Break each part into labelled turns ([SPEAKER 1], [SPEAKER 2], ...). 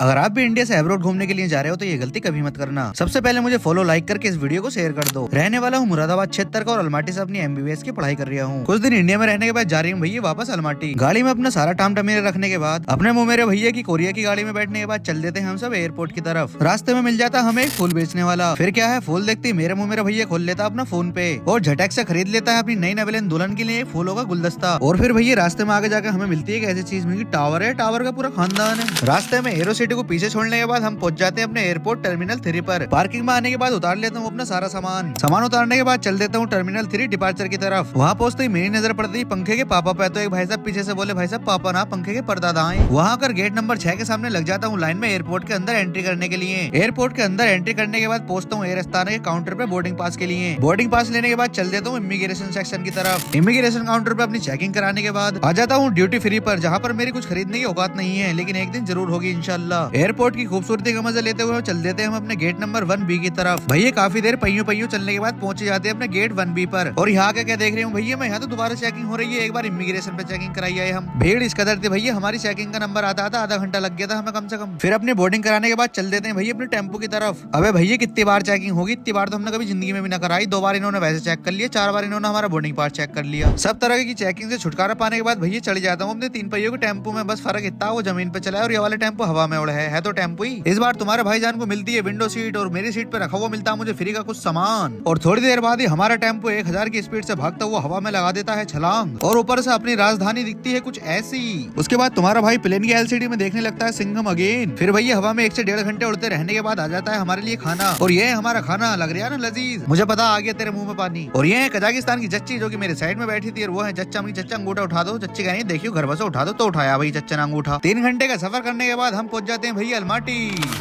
[SPEAKER 1] अगर आप भी इंडिया से अब्रॉड घूमने के लिए जा रहे हो तो ये गलती कभी मत करना। सबसे पहले मुझे फॉलो लाइक करके इस वीडियो को शेयर कर दो। रहने वाला हूँ मुरादाबाद क्षेत्र का और अलमाटी से अपनी एमबीबीएस की पढ़ाई कर रहा हूँ। कुछ दिन इंडिया में रहने के बाद जा रही हूँ भैया वापस अलमाटी। गाड़ी में अपना सारा टाम टमेरे रखने के बाद अपने मुँह मेरे भैया की कोरिया की गाड़ी में बैठने के बाद चल देते हैं हम सब एयरपोर्ट की तरफ। रास्ते में मिल जाता हमें एक फूल बेचने वाला। फिर क्या है, फूल देखते मेरे मुँह मेरा भैया खोल लेता अपना फोन पे और झटक से खरीद लेता है अपनी नई नवेलन दुल्हन के लिए फूलों का गुलदस्ता। और फिर भैया रास्ते में आगे जाकर हमें मिलती है एक ऐसी चीज में टावर है, टावर का पूरा खानदान है। रास्ते में एरो सिटी को पीछे छोड़ने के बाद हम पहुंच जाते हैं अपने एयरपोर्ट टर्मिनल 3 पर। पार्किंग में आने के बाद उतार लेता हूँ अपना सारा सामान उतारने के बाद चल देता हूँ टर्मिनल 3 डिपार्चर की तरफ। वहाँ पहुंचते ही मेरी नजर पड़ती है पंखे के पापा पे। तो एक भाई साहब पीछे से बोले, भाई साहब पापा ना, पंखे के परदादा आए। वहाँ कर गेट नंबर 6 के सामने लग जाता हूँ लाइन में एयरपोर्ट के अंदर एंट्री करने के लिए। एयरपोर्ट के अंदर एंट्री करने के बाद पहुंचता हूँ एयर अस्ताना के काउंटर पे बोर्डिंग पास के लिए। बोर्डिंग पास लेने के बाद चल देता हूँ इमिग्रेशन सेक्शन की तरफ। इमिग्रेशन काउंटर पे अपनी चेकिंग कराने के बाद आ जाता हूँ ड्यूटी फ्री पर, जहाँ पर मेरी कुछ खरीदने की औकात नहीं है, लेकिन एक दिन जरूर होगी इंशाल्लाह। एयरपोर्ट की खूबसूरती का मजा लेते हुए चल देते हैं हम अपने गेट नंबर 1B की तरफ। भैया काफी देर पहियों चलने के बाद पहुंचे जाते हैं अपने गेट 1B पर। और यहाँ क्या देख रहे हूँ भैया, मैं यहाँ तो दोबारा चेकिंग हो रही है। एक बार इमिग्रेशन पे चेकिंग कराई है हम। भीड़ इस कदर थी भैया, हमारी चेकिंग का नंबर आता था आधा घंटा लग गया था हमें कम से कम। फिर अपनी बोर्डिंग कराने के बाद चल देते हैं भैया अपने टेम्पो की तरफ। अबे भैया कितनी बार चेकिंग होगी, इतनी बार तो हमने कभी जिंदगी में भी ना कराई। 2 बार इन्होंने वैसे चेक कर लिया, 4 बार इन्होंने हमारा बोर्डिंग पास चेक कर लिया। सब तरह की चेकिंग से छुटकारा पाने के बाद भैया चढ़ जाता हूँ अपने 3 पहियों के टेम्पो में। बस फर्क इतना, वो जमीन पे चला है और ये वाला टेम्पो हवा में उड़ा है तो टेम्पो ही। इस बार तुम्हारे भाईजान को मिलती है विंडो सीट और मेरी सीट पे रखा हुआ मिलता है मुझे फ्री का कुछ सामान। और थोड़ी देर बाद ही हमारा टेम्पो 1000 की स्पीड से भागता हुआ हवा में लगा देता है छलांग और ऊपर से अपनी राजधानी दिखती है कुछ ऐसी। उसके बाद तुम्हारा भाई प्लेन की एलसीडी में देखने लगता है सिंघम अगेन। फिर भैया हवा में 1 से 1.5 घंटे उड़ते रहने के बाद आ जाता है हमारे लिए खाना। और ये है हमारा खाना, लग रहा है ना लजीज, मुझे पता आ गया तेरे मुंह में पानी। और ये है कजाकिस्तान की जच्ची जो की मेरे साइड में बैठी थी, और वो है चच्चा। मेरी चच्चा अंगूठा उठा दो। चच्ची का नहीं, देखियो घर से उठा दो तो उठाया भाई चच्चा ने अंगूठा। 3 घंटे का सफर करने के बाद हम पहुंच जाते हैं भैया अलमाटी।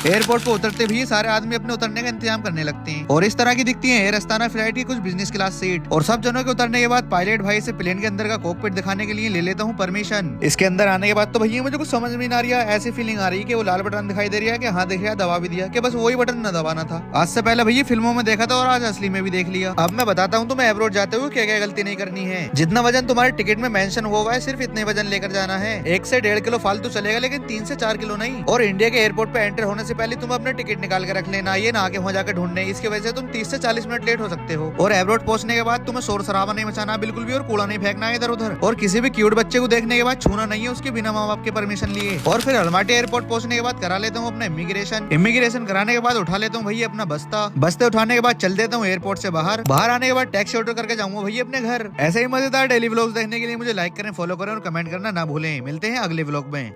[SPEAKER 1] एयरपोर्ट पे उतरते भी सारे आदमी अपने उतरने का इंतजाम करने लगते हैं और इस तरह की दिखती है एयर अस्ताना फ्लाइट की कुछ बिजनेस क्लास सीट। और सब जनों के उतरने के बाद पायलट भाई से प्लेन के अंदर का कॉकपिट दिखाने के लिए ले लेता हूँ परमिशन। इसके अंदर आने के बाद तो भैया मुझे कुछ समझ में नहीं आ रही है, ऐसी फीलिंग आ रही है कि वो लाल बटन दिखाई दे रहा है कि हाँ देख रहा, दबा भी दिया कि बस वही बटन न दबाना था। आज से पहले भैया फिल्मों में देखा था और आज असली में भी देख लिया। अब मैं बताता हूँ तुम्हें एब्रोड जाते हुए क्या क्या गलती नहीं करनी है। जितना वजन तुम्हारे टिकट में मेंशन हुआ है सिर्फ इतने वजन लेकर जाना है। 1 से 1.5 किलो फालतू चलेगा, लेकिन 3 से 4 किलो नहीं। और इंडिया के एयरपोर्ट पे एंटर होने से पहले तुम अपना टिकट निकाल के रख लेना, ये ना आगे वहाँ जाकर ढूंढने। इसकी वजह से तुम 30 से 40 मिनट लेट हो सकते हो। और एब्रोड पहुंचने के बाद तुम्हें शोर शराबा नहीं मचाना बिल्कुल भी, और कूड़ा नहीं फेंकना है इधर उधर। और किसी भी क्यूट बच्चे को देखने के बाद छूना नहीं है उसके बिना माँ बाप के परमिशन लिए। और फिर अलमाटी एयरपोर्ट पहुंचने के बाद करा लेता हूँ अपना इमिग्रेशन कराने के बाद उठा लेता हूँ भैया अपना बस्ते उठाने के बाद चल देता हूँ एयरपोर्ट से बाहर आने के बाद टैक्सी ऑर्डर करके जाऊंगा भैया अपने घर। ऐसे ही मजेदार डेली व्लॉग्स देखने के लिए मुझे लाइक करें, फॉलो करें और कमेंट करना ना भूलें। मिलते हैं अगले व्लॉग में।